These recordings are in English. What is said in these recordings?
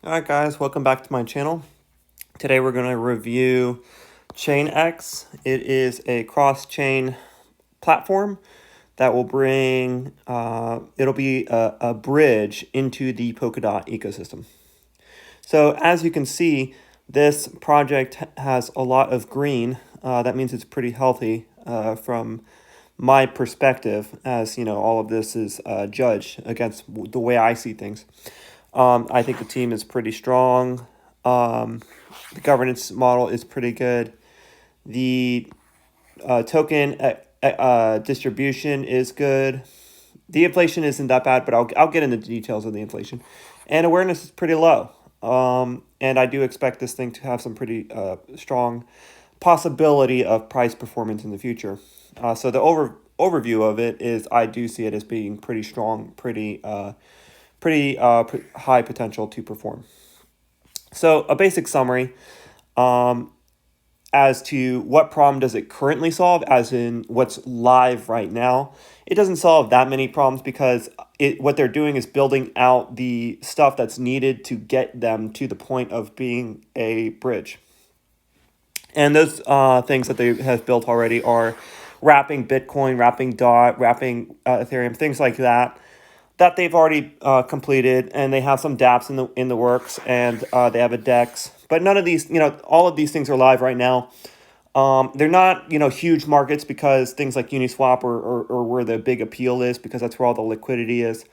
Alright guys, welcome back to my channel. Today we're going to review ChainX. It is a cross-chain platform that will bring, it'll be a bridge into the Polkadot ecosystem. So as you can see, this project has a lot of green. That means it's pretty healthy from my perspective, as you know, all of this is judged against the way I see things. I think the team is pretty strong. The governance model is pretty good. The token distribution is good. The inflation isn't that bad, but I'll get into the details of the inflation. And awareness is pretty low. And I do expect this thing to have some pretty strong possibility of price performance in the future. So the overview of it is I do see it as being pretty strong, pretty high potential to perform. So a basic summary as to what problem does it currently solve, as in what's live right now. It doesn't solve that many problems because what they're doing is building out the stuff that's needed to get them to the point of being a bridge. And those things that they have built already are wrapping Bitcoin, wrapping DOT, wrapping Ethereum, things like that they've already completed, and they have some dApps in the works, and they have a DEX. But none of these, all of these things are live right now. They're not, huge markets because things like Uniswap or where the big appeal is, because that's where all the liquidity is.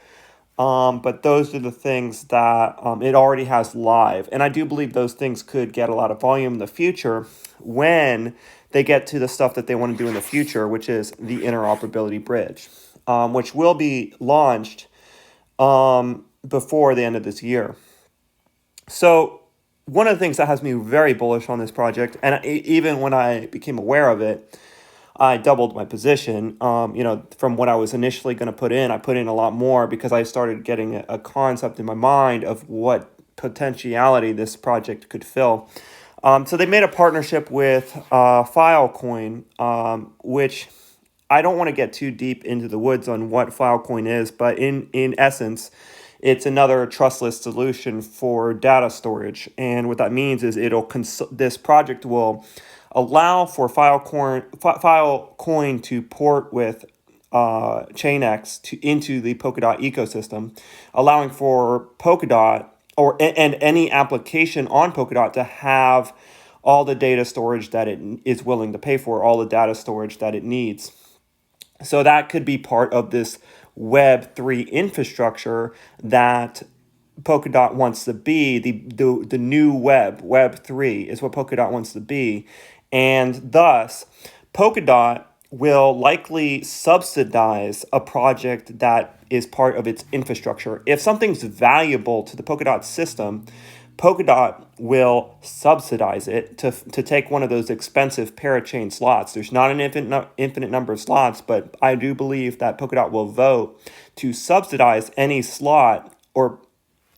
But those are the things that it already has live. And I do believe those things could get a lot of volume in the future when they get to the stuff that they want to do in the future, which is the interoperability bridge, which will be launched before the end of this year. So one of the things that has me very bullish on this project, and even when I became aware of it, I doubled my position. From what I was initially going to put in, I put in a lot more because I started getting a concept in my mind of what potentiality this project could fill. So they made a partnership with Filecoin, which I don't want to get too deep into the woods on what Filecoin is, but in essence, it's another trustless solution for data storage. And what that means is this project will allow for Filecoin to port with ChainX into the Polkadot ecosystem, allowing for Polkadot and any application on Polkadot to have all the data storage that it is willing to pay for, all the data storage that it needs. So that could be part of this Web3 infrastructure that Polkadot wants to be. The new Web3 is what Polkadot wants to be. And thus, Polkadot will likely subsidize a project that is part of its infrastructure. If something's valuable to the Polkadot system, Polkadot will subsidize it to take one of those expensive parachain slots. There's not an infinite number of slots, but I do believe that Polkadot will vote to subsidize any slot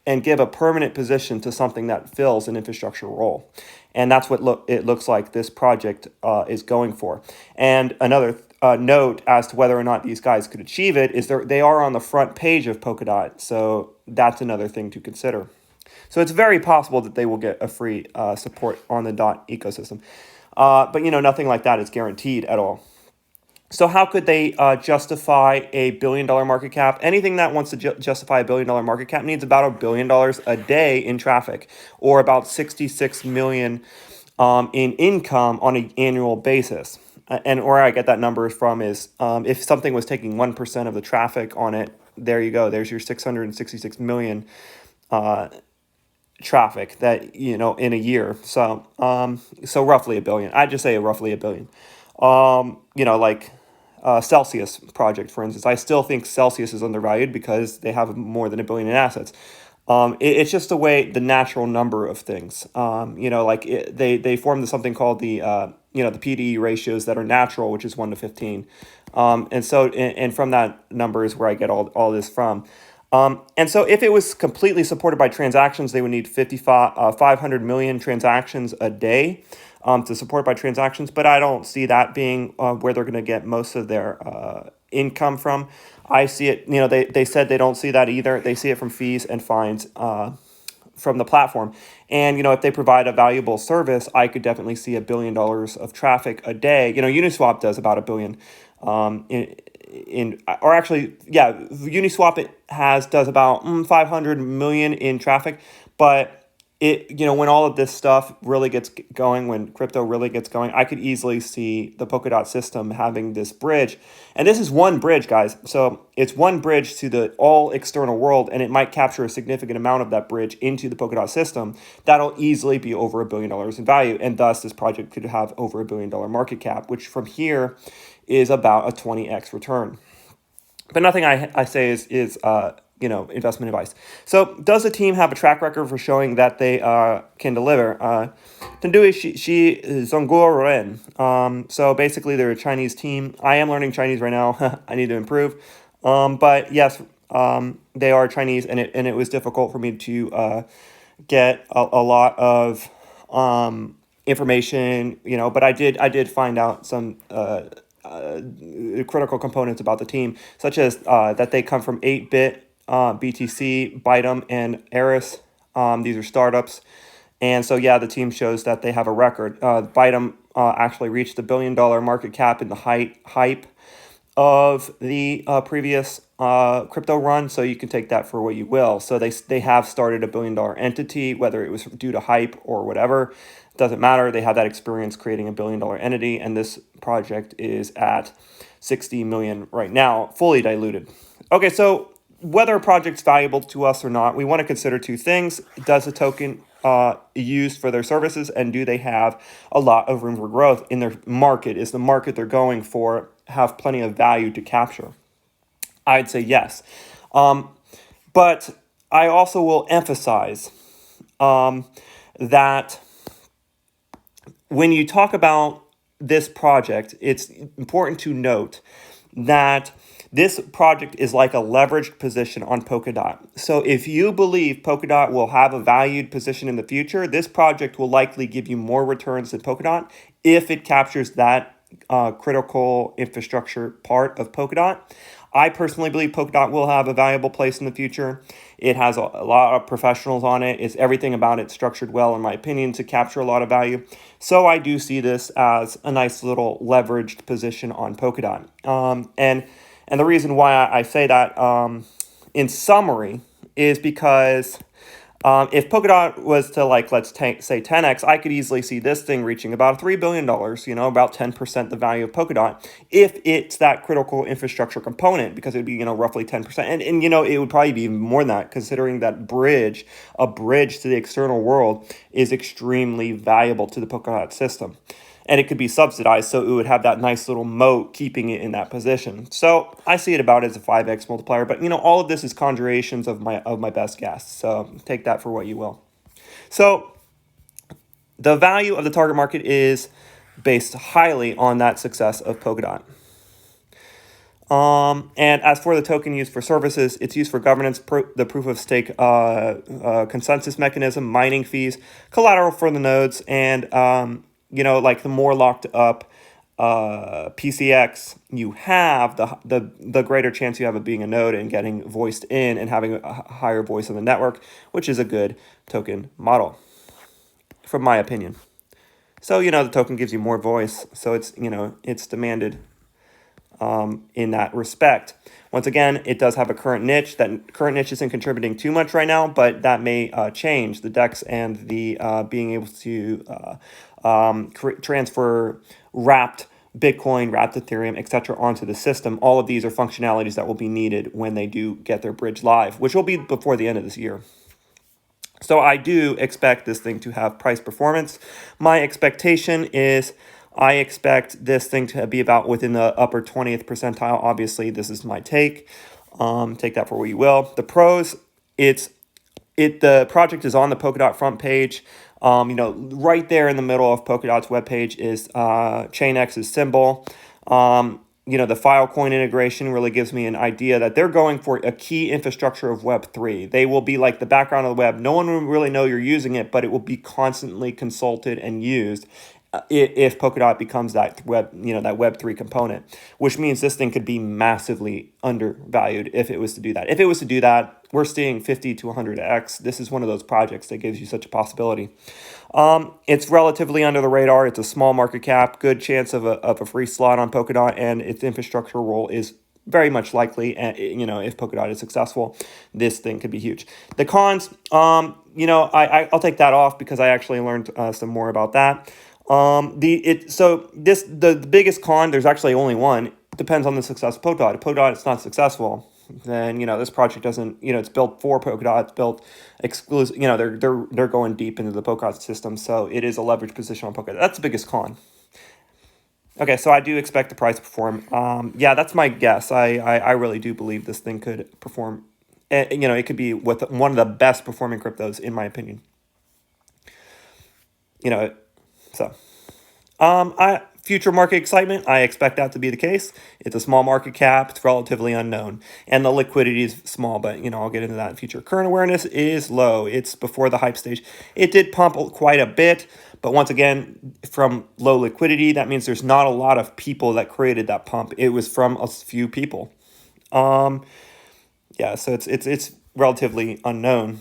and give a permanent position to something that fills an infrastructure role. And that's what it looks like this project is going for. And another note as to whether or not these guys could achieve it is they are on the front page of Polkadot. So that's another thing to consider. So it's very possible that they will get a free support on the DOT ecosystem. But, nothing like that is guaranteed at all. So how could they justify a $1 billion market cap? Anything that wants to justify a $1 billion market cap needs about $1 billion a day in traffic, or about 66 million in income on an annual basis. And where I get that number from is if something was taking 1% of the traffic on it, there you go. There's your 666 million traffic that in a year. So roughly $1 billion. I'd just say roughly $1 billion. Like Celsius project, for instance. I still think Celsius is undervalued because they have more than $1 billion in assets. It's just the natural number of things. They formed something called the PDE ratios that are natural, which is 1 to 15. And from that number is where I get all this from. And so if it was completely supported by transactions, they would need 500 million transactions a day to support by transactions. But I don't see that being where they're going to get most of their income from. I see it, they said they don't see that either. They see it from fees and fines from the platform. And if they provide a valuable service, I could definitely see $1 billion of traffic a day. Uniswap does about 1 billion. Or actually, yeah, Uniswap does about 500 million in traffic, but when all of this stuff really gets going, when crypto really gets going, I could easily see the Polkadot system having this bridge. And this is one bridge, guys. So it's one bridge to the all external world, and it might capture a significant amount of that bridge into the Polkadot system. That'll easily be over $1 billion in value. And thus this project could have over $1 billion market cap, which from here is about a 20x return. But nothing I say is investment advice. So does the team have a track record for showing that they can deliver? Tendui Shi Zongguoren. So basically they're a Chinese team. I am learning Chinese right now. I need to improve. But yes, they are Chinese, and it was difficult for me to get a lot of information, but I did find out some critical components about the team, such as that they come from 8-bit, BTC, Bytum, and Eris. These are startups. And so, yeah, the team shows that they have a record. Bytum actually reached $1 billion market cap in the hype of the previous crypto run, so you can take that for what you will. So they have started a $1 billion entity, whether it was due to hype or whatever. Doesn't matter. They have that experience creating a $1 billion entity, and this project is at 60 million right now, fully diluted. Okay, so whether a project's valuable to us or not, we want to consider two things. Does the token used for their services, and do they have a lot of room for growth in their market? Is the market they're going for have plenty of value to capture? I'd say yes. But I also will emphasize that when you talk about this project, it's important to note that this project is like a leveraged position on Polkadot. So if you believe Polkadot will have a valued position in the future, this project will likely give you more returns than Polkadot if it captures that critical infrastructure part of Polkadot. I personally believe Polkadot will have a valuable place in the future. It has a lot of professionals on it. It's everything about it structured well, in my opinion, to capture a lot of value. So I do see this as a nice little leveraged position on Polkadot. And the reason why I say that in summary is because if Polkadot was to let's say 10x, I could easily see this thing reaching about $3 billion, about 10% the value of Polkadot, if it's that critical infrastructure component, because it'd be, roughly 10%. And it would probably be even more than that, considering that a bridge to the external world is extremely valuable to the Polkadot system. And it could be subsidized, so it would have that nice little moat keeping it in that position. So I see it about as a 5x multiplier, but all of this is conjurations of my best guess. So take that for what you will. So the value of the target market is based highly on that success of Polkadot. And as for the token used for services, it's used for governance, the proof of stake consensus mechanism, mining fees, collateral for the nodes, and the more locked up PCX you have, the greater chance you have of being a node and getting voiced in and having a higher voice in the network, which is a good token model, from my opinion. So, the token gives you more voice, so it's demanded in that respect. Once again, it does have a current niche. That current niche isn't contributing too much right now, but that may change. The DEX and the being able to transfer wrapped Bitcoin, wrapped Ethereum, etc. onto the system. All of these are functionalities that will be needed when they do get their bridge live, which will be before the end of this year. So I do expect this thing to have price performance. My expectation is I expect this thing to be about within the upper 20th percentile. Obviously, this is my take. Take that for what you will. The pros, the project is on the Polkadot front page. Right there in the middle of Polkadot's webpage is ChainX's symbol. The Filecoin integration really gives me an idea that they're going for a key infrastructure of Web3. They will be like the background of the web. No one will really know you're using it, but it will be constantly consulted and used. if Polkadot becomes that Web3 component, which means this thing could be massively undervalued if it was to do that. If it was to do that, we're seeing 50 to 100x. This is one of those projects that gives you such a possibility. It's relatively under the radar. It's a small market cap, good chance of a free slot on Polkadot, and its infrastructure role is very much likely. And if Polkadot is successful, this thing could be huge. The cons, I'll take that off because I actually learned some more about that. The biggest con, there's actually only one. Depends on the success of Polkadot. If Polkadot is not successful, then this project doesn't. It's built for Polkadot. It's built exclusive. They're going deep into the Polkadot system, so it is a leveraged position on Polkadot. That's the biggest con. Okay, so I do expect the price to perform. That's my guess. I really do believe this thing could perform. It could be with one of the best performing cryptos in my opinion. Future market excitement, I expect that to be the case. It's a small market cap, it's relatively unknown, and the liquidity is small, but I'll get into that in future. Current awareness is low. It's before the hype stage. It did pump quite a bit, but once again, from low liquidity, that means there's not a lot of people that created that pump. It was from a few people. So it's relatively unknown.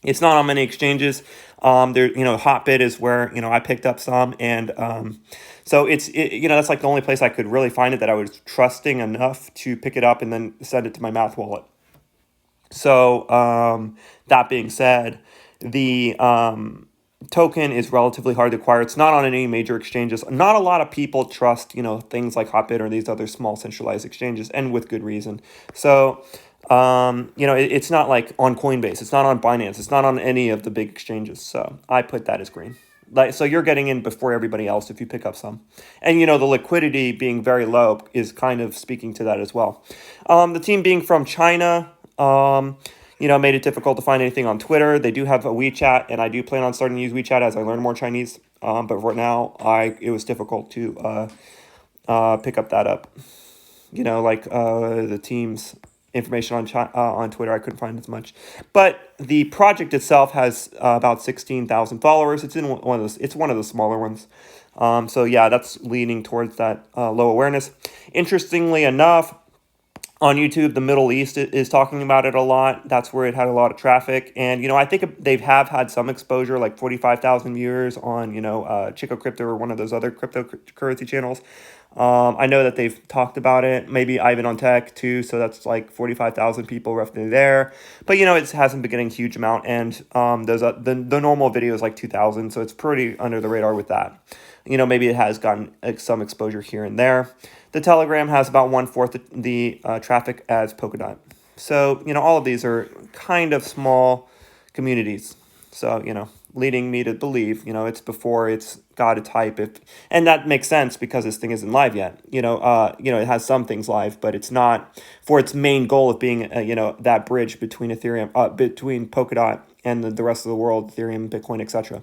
It's not on many exchanges. Hotbit is where I picked up some, and so that's like the only place I could really find it that I was trusting enough to pick it up and then send it to my Math wallet. So that being said, the token is relatively hard to acquire. It's not on any major exchanges. Not a lot of people trust things like Hotbit or these other small centralized exchanges, and with good reason. So. It's not like on Coinbase. It's not on Binance. It's not on any of the big exchanges. So I put that as green. So you're getting in before everybody else if you pick up some. And, the liquidity being very low is kind of speaking to that as well. The team being from China, made it difficult to find anything on Twitter. They do have a WeChat, and I do plan on starting to use WeChat as I learn more Chinese. But for now, it was difficult to pick up that up. The team's information on Twitter, I couldn't find as much, but the project itself has about 16,000 followers. It's one of the smaller ones. That's leaning towards that low awareness. Interestingly enough, on YouTube, the Middle East is talking about it a lot. That's where it had a lot of traffic, and I think they have had some exposure, like 45,000 viewers on Chico Crypto or one of those other cryptocurrency channels. I know that they've talked about it, maybe Ivan on Tech too, so that's like 45,000 people roughly there. But it hasn't been getting a huge amount, and the normal video is like 2,000, so it's pretty under the radar with that. Maybe it has gotten some exposure here and there. The Telegram has about 1/4 the traffic as Polkadot. So all of these are kind of small communities. So leading me to believe, it's before it's got its hype. And that makes sense because this thing isn't live yet. It has some things live, but it's not for its main goal of being, that bridge between Ethereum, between Polkadot and the rest of the world, Ethereum, Bitcoin, etc.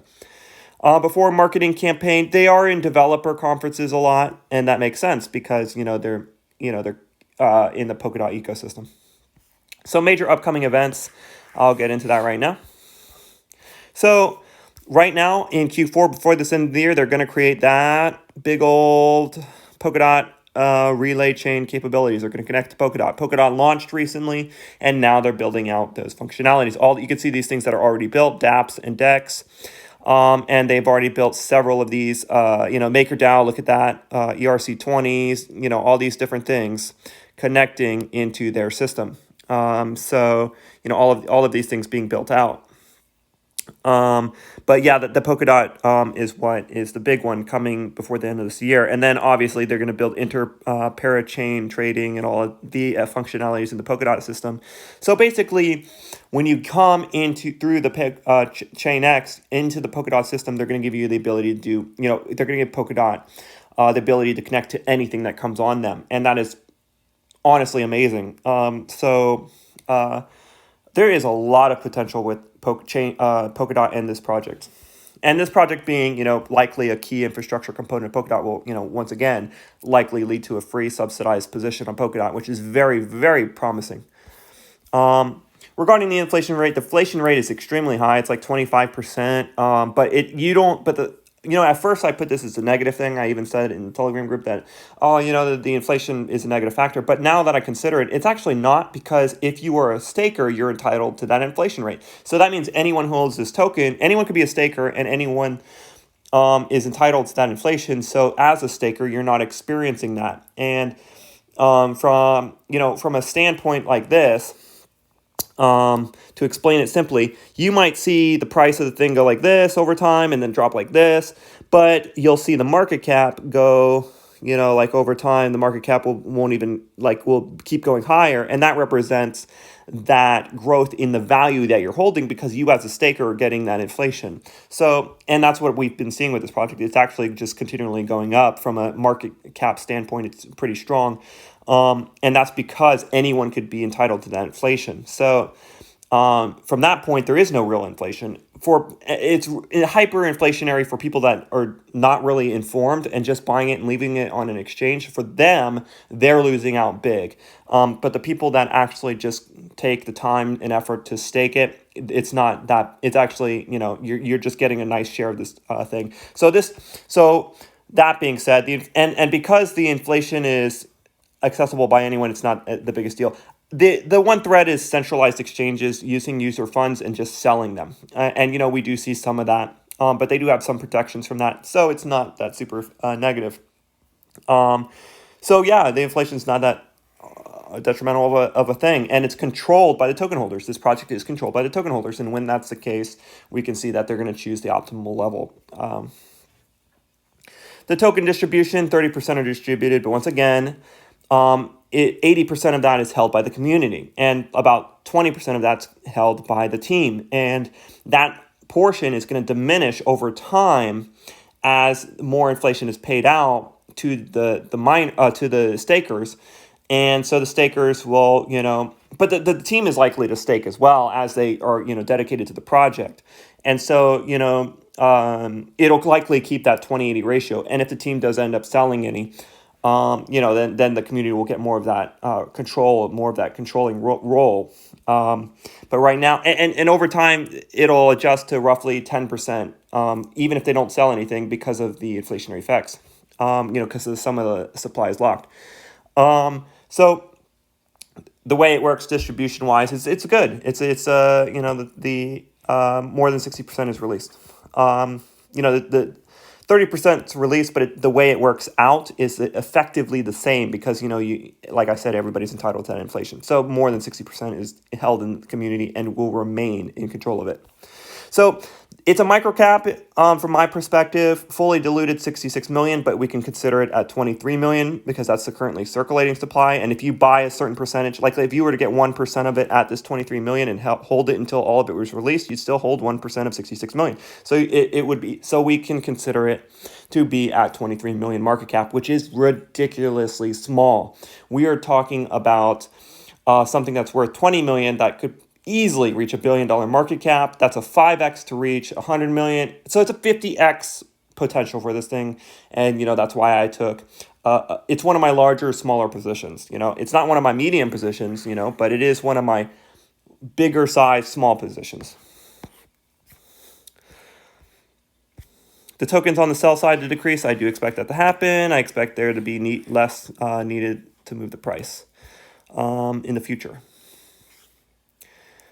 Before marketing campaign, they are in developer conferences a lot, and that makes sense because they're in the Polkadot ecosystem. So major upcoming events, I'll get into that right now. So right now in Q4, before this end of the year, they're going to create that big old Polkadot relay chain capabilities. They're going to connect to Polkadot. Polkadot launched recently, and now they're building out those functionalities. You can see these things that are already built, dApps and DEX. And they've already built several of these, MakerDAO, look at that, ERC20s, all these different things connecting into their system. All of these things being built out. The Polkadot is what is the big one coming before the end of this year. And then obviously they're going to build parachain trading and all of the functionalities in the Polkadot system. So basically, when you come through the ChainX into the Polkadot system, they're going to give you the ability to do, they're going to give Polkadot the ability to connect to anything that comes on them. And that is honestly amazing. There is a lot of potential with Polkadot and this project. And this project being, likely a key infrastructure component of Polkadot will, once again, likely lead to a free subsidized position on Polkadot, which is very, very promising. regarding the inflation rate, the inflation rate is extremely high. It's like 25%. At first I put this as a negative thing. I even said in the Telegram group that, the inflation is a negative factor. But now that I consider it, it's actually not, because if you are a staker, you're entitled to that inflation rate. So that means anyone who holds this token, anyone could be a staker, and anyone is entitled to that inflation. So as a staker, you're not experiencing that. And from a standpoint like this, to explain it simply, you might see the price of the thing go like this over time and then drop like this, but you'll see the market cap go, over time, the market cap will keep going higher, and that represents that growth in the value that you're holding, because you as a staker are getting that inflation. So, and that's what we've been seeing with this project. It's actually just continually going up. From a market cap standpoint, it's pretty strong. And that's because anyone could be entitled to that inflation. So from that point, there is no real inflation. It's hyperinflationary for people that are not really informed and just buying it and leaving it on an exchange. For them, they're losing out big. But the people that actually just take the time and effort to stake it, it's not that. It's actually, you're just getting a nice share of this thing. So that being said, and because the inflation is accessible by anyone, it's not the biggest deal. The one threat is centralized exchanges using user funds and just selling them. And we do see some of that, but they do have some protections from that. So it's not that super negative. The inflation is not that detrimental of a thing, and it's controlled by the token holders. This project is controlled by the token holders, and when that's the case, we can see that they're going to choose the optimal level. The token distribution, 30% are distributed, but once again, 80% of that is held by the community, and about 20% of that's held by the team. And that portion is going to diminish over time as more inflation is paid out to the stakers. And so the stakers will, but the team is likely to stake as well, as they are, dedicated to the project. And so, it'll likely keep that 20-80 ratio. And if the team does end up selling any, then the community will get more of that control, more of that controlling role. But right now, and over time, it'll adjust to roughly 10%, even if they don't sell anything, because of the inflationary effects, because some of the supply is locked. So the way it works distribution-wise, it's good. It's the more than 60% is released. The 30% is released, but the way it works out is effectively the same, because, like I said, everybody's entitled to that inflation. So more than 60% is held in the community and will remain in control of it. So it's a micro cap from my perspective, fully diluted 66 million, but we can consider it at 23 million because that's the currently circulating supply. And if you buy a certain percentage, like if you were to get 1% of it at this 23 million and hold it until all of it was released, you'd still hold 1% of 66 million. So it would be, so we can consider it to be at 23 million market cap, which is ridiculously small. We are talking about something that's worth 20 million that could easily reach $1 billion market cap. That's a 5x to reach 100 million. So it's a 50x potential for this thing. And, that's why I took, it's one of my larger, smaller positions. It's not one of my medium positions, but it is one of my bigger size, small positions. The tokens on the sell side to decrease. I do expect that to happen. I expect there to be less needed to move the price in the future.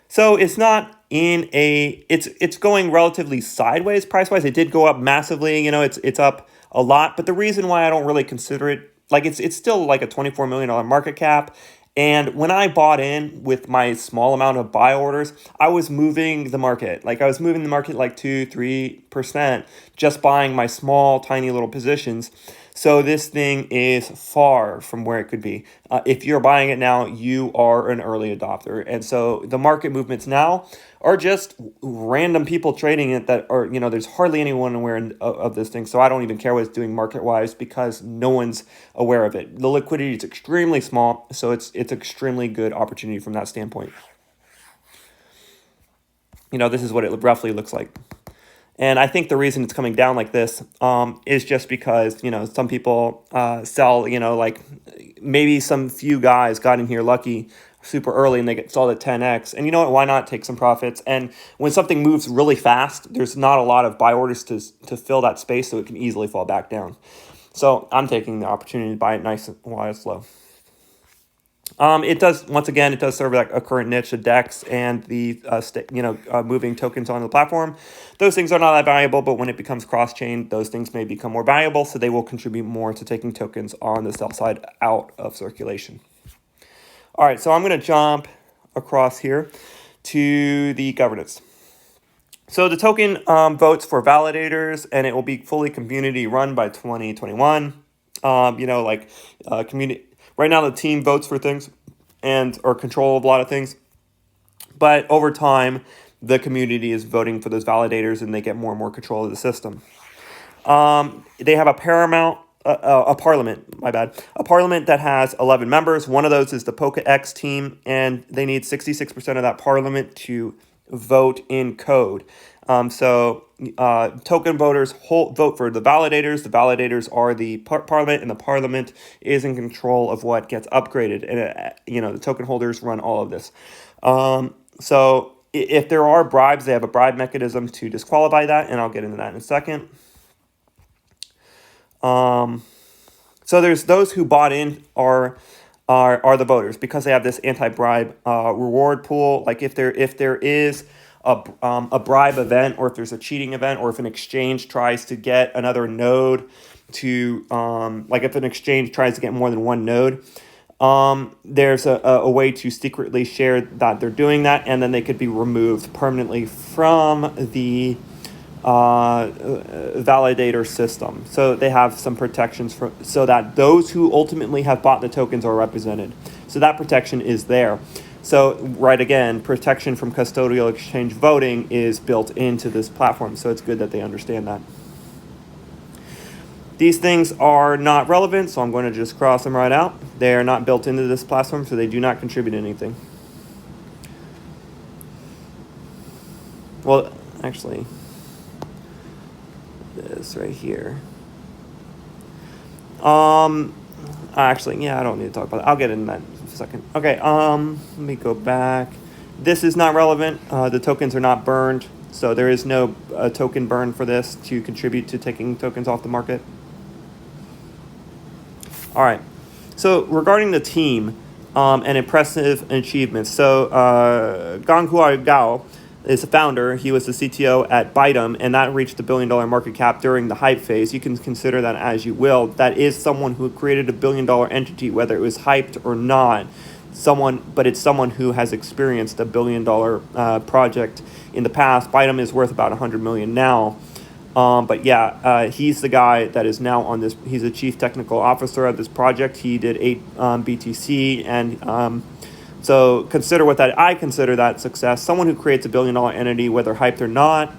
So it's not it's going relatively sideways price-wise. It did go up massively, it's up a lot. But the reason why I don't really consider it, it's still like a $24 million market cap. And when I bought in with my small amount of buy orders, I was moving the market. I was moving the market 2-3%, just buying my small, tiny little positions. So this thing is far from where it could be. If you're buying it now, you are an early adopter. And so the market movements now are just random people trading it that are, there's hardly anyone aware of this thing. So I don't even care what it's doing market-wise because no one's aware of it. The liquidity is extremely small, so it's extremely good opportunity from that standpoint. This is what it roughly looks like. And I think the reason it's coming down like this is just because, some people sell, maybe some few guys got in here lucky super early and they get sold at 10x. And you know what? Why not take some profits? And when something moves really fast, there's not a lot of buy orders to fill that space, so it can easily fall back down. So I'm taking the opportunity to buy it nice while it's low. It does, once again, it does serve a current niche, the DEX and the moving tokens on the platform. Those things are not that valuable, but when it becomes cross-chain, those things may become more valuable, so they will contribute more to taking tokens on the sell side out of circulation. All right, so I'm going to jump across here to the governance. So the token votes for validators, and it will be fully community run by 2021. Community. Right now, the team votes for things and or control of a lot of things. But over time, the community is voting for those validators, and they get more and more control of the system. They have a parliament. A parliament that has 11 members. One of those is the PCX team, and they need 66% of that parliament to vote in code. Token voters vote for the validators. The validators are the parliament, and the parliament is in control of what gets upgraded. And the token holders run all of this. So if there are bribes, they have a bribe mechanism to disqualify that, and I'll get into that in a second. So there's those who bought in are the voters, because they have this anti-bribe reward pool. Like if there is a bribe event, or if there's a cheating event, or if an exchange tries to get another node to if an exchange tries to get more than one node, there's a way to secretly share that they're doing that, and then they could be removed permanently from the validator system. So they have some protections so that those who ultimately have bought the tokens are represented. So that protection is there. So protection from custodial exchange voting is built into this platform. So it's good that they understand that. These things are not relevant, so I'm going to just cross them right out. They are not built into this platform, so they do not contribute anything. Well, actually, this right here. I don't need to talk about it. I'll get into that in a second. Okay, let me go back. This is not relevant. The tokens are not burned, so there is no token burn for this to contribute to taking tokens off the market. All right, so regarding the team and impressive achievements. So Ganghua Gao is a founder. He was the CTO at Bytum, and that reached the $1 billion market cap during the hype phase. You can consider that as you will. That is someone who created a $1 billion entity, whether it was hyped or not. But it's someone who has experienced a $1 billion project in the past. Bytum is worth about $100 million now. He's the guy that is now on this. He's the chief technical officer of this project. He did 8 BTC, and so I consider that success. Someone who creates a $1 billion entity, whether hyped or not,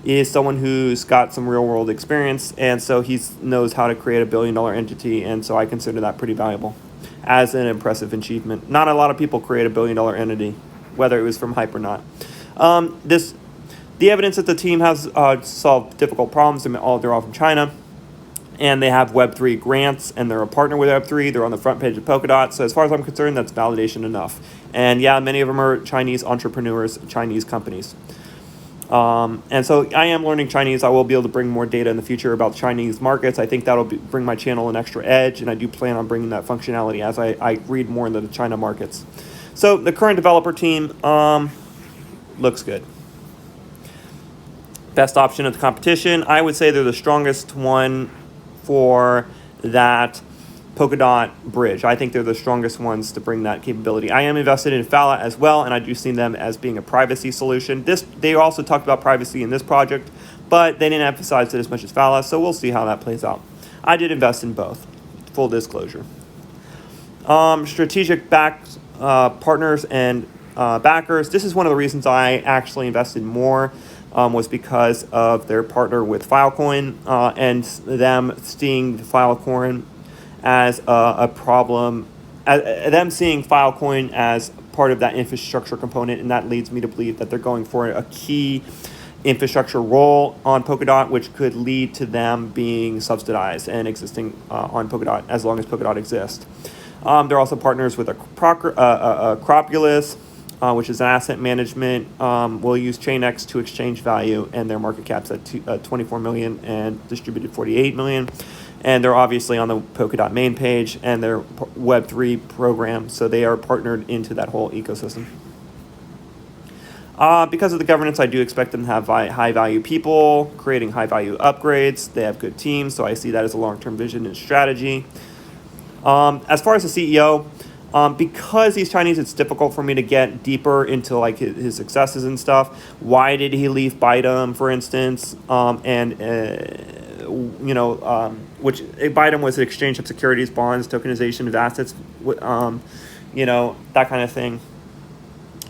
is someone who's got some real world experience, and so he knows how to create a $1 billion entity, and so I consider that pretty valuable as an impressive achievement. Not a lot of people create a $1 billion entity, whether it was from hype or not. The evidence that the team has solved difficult problems, they're all from China. And they have Web3 grants, and they're a partner with Web3. They're on the front page of Polkadot. So as far as I'm concerned, that's validation enough. And yeah, many of them are Chinese entrepreneurs, Chinese companies. And so I am learning Chinese. I will be able to bring more data in the future about Chinese markets. I think that'll bring my channel an extra edge, and I do plan on bringing that functionality as I read more into the China markets. So the current developer team looks good. Best option at the competition, I would say they're the strongest one for that Polkadot bridge. I think they're the strongest ones to bring that capability. I am invested in Fala as well, and I do see them as being a privacy solution. They also talked about privacy in this project, but they didn't emphasize it as much as Fala, so we'll see how that plays out. I did invest in both, full disclosure. Strategic partners and backers. This is one of the reasons I actually invested more. Was because of their partner with Filecoin and them seeing Filecoin as a problem, them seeing Filecoin as part of that infrastructure component, and that leads me to believe that they're going for a key infrastructure role on Polkadot, which could lead to them being subsidized and existing on Polkadot as long as Polkadot exists. They're also partners with Acropolis, which is an asset management. Will use ChainX to exchange value, and their market cap's at 24 million and distributed 48 million. And they're obviously on the Polkadot main page and their Web3 program, so they are partnered into that whole ecosystem. Because of the governance, I do expect them to have high-value people creating high-value upgrades. They have good teams, so I see that as a long-term vision and strategy. As far as the CEO, because he's Chinese, it's difficult for me to get deeper into like his successes and stuff. Why did he leave Baidu, for instance? Which Baidu was an exchange of securities, bonds, tokenization of assets, that kind of thing.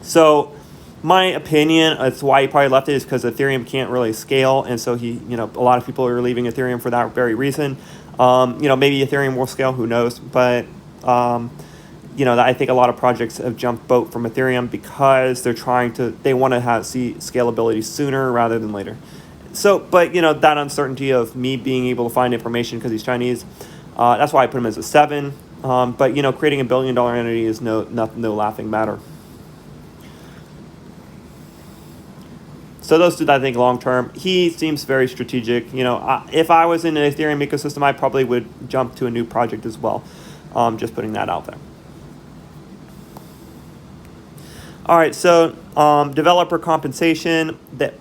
So my opinion, it's why he probably left it, is because Ethereum can't really scale, and so a lot of people are leaving Ethereum for that very reason. Maybe Ethereum will scale, who knows? But I think a lot of projects have jumped boat from Ethereum because they want to see scalability sooner rather than later. So, but that uncertainty of me being able to find information because he's Chinese, that's why I put him as a 7. But creating $1 billion entity is no laughing matter. So those two, I think, long term, he seems very strategic. If I was in an Ethereum ecosystem, I probably would jump to a new project as well. Just putting that out there. All right, so developer compensation, that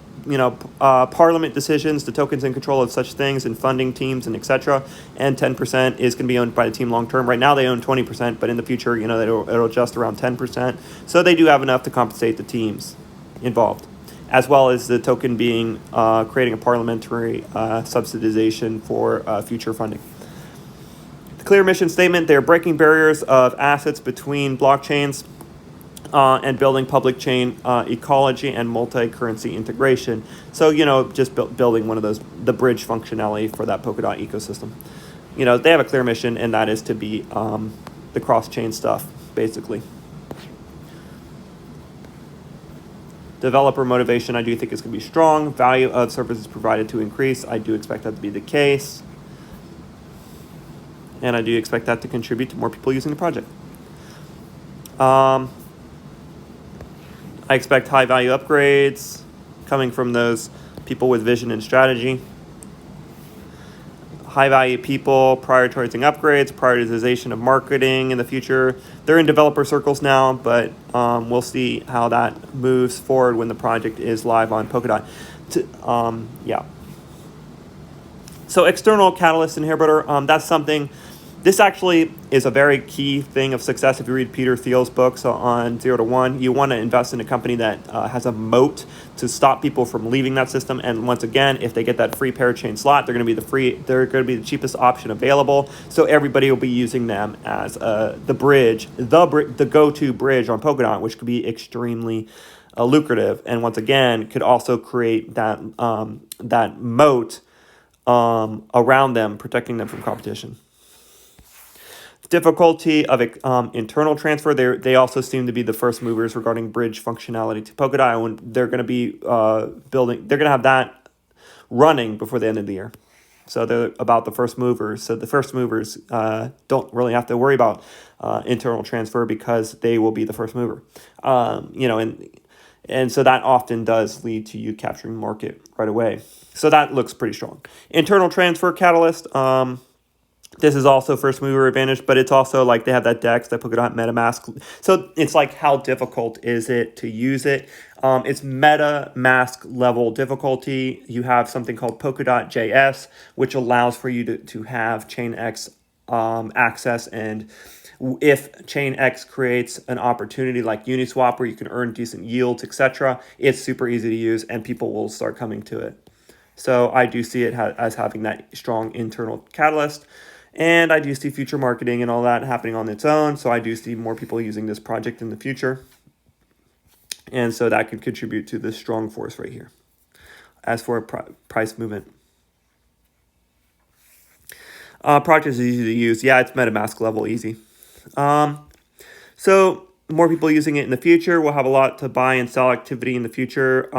Parliament decisions, the tokens in control of such things, and funding teams and etc. And 10% is going to be owned by the team long term. Right now they own 20%, but in the future, it'll adjust around 10%. So they do have enough to compensate the teams involved, as well as the token being creating a parliamentary subsidization for future funding. The clear mission statement: they're breaking barriers of assets between blockchains and building public chain ecology and multi-currency integration. So, just building one of the bridge functionality for that Polkadot ecosystem. They have a clear mission, and that is to be the cross-chain stuff, basically. Developer motivation, I do think is going to be strong. Value of services provided to increase. I do expect that to be the case. And I do expect that to contribute to more people using the project. I expect high-value upgrades coming from those people with vision and strategy. High-value people prioritizing upgrades, prioritization of marketing in the future. They're in developer circles now, but we'll see how that moves forward when the project is live on Polkadot. So external catalyst inhibitor, that's something. This actually is a very key thing of success. If you read Peter Thiel's books on 0 to 1, you want to invest in a company that has a moat to stop people from leaving that system. And once again, if they get that free parachain slot, they're going to be the cheapest option available. So everybody will be using them as the bridge, the go-to bridge on Polkadot, which could be extremely lucrative. And once again, could also create that moat around them, protecting them from competition. Difficulty of internal transfer. They also seem to be the first movers regarding bridge functionality to Polkadot, and they're going to be building. They're going to have that running before the end of the year. So they're about the first movers. So the first movers don't really have to worry about internal transfer because they will be the first mover. And so that often does lead to you capturing market right away. So that looks pretty strong. Internal transfer catalyst. This is also first mover advantage, but it's also like they have that DEX, that Polkadot MetaMask. So it's like, how difficult is it to use it? It's MetaMask level difficulty. You have something called Polkadot.js, which allows for you to have ChainX access. And if ChainX creates an opportunity like Uniswap where you can earn decent yields, etc., it's super easy to use and people will start coming to it. So I do see it as having that strong internal catalyst. And I do see future marketing and all that happening on its own. So I do see more people using this project in the future. And so that could contribute to this strong force right here. As for price movement. Project is easy to use. Yeah, it's MetaMask level easy. So more people using it in the future. We'll have a lot to buy and sell activity in the future.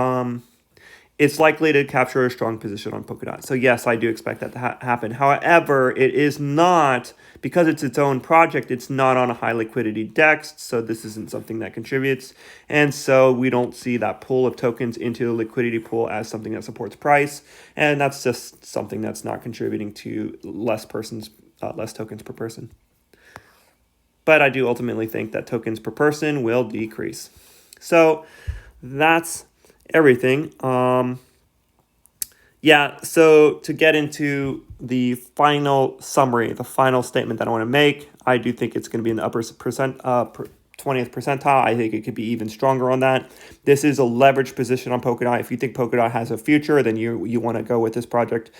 it's likely to capture a strong position on Polkadot. So yes, I do expect that to happen. However, it is not, because it's its own project, it's not on a high liquidity DEX, so this isn't something that contributes. And so we don't see that pool of tokens into the liquidity pool as something that supports price. And that's just something that's not contributing to less tokens per person. But I do ultimately think that tokens per person will decrease. So that's everything. So to get into the final summary, the final statement that I want to make, I do think it's going to be in the upper 20th percentile. I think it could be even stronger on that. This is a leveraged position on Polkadot. If you think Polkadot has a future, then you want to go with this project.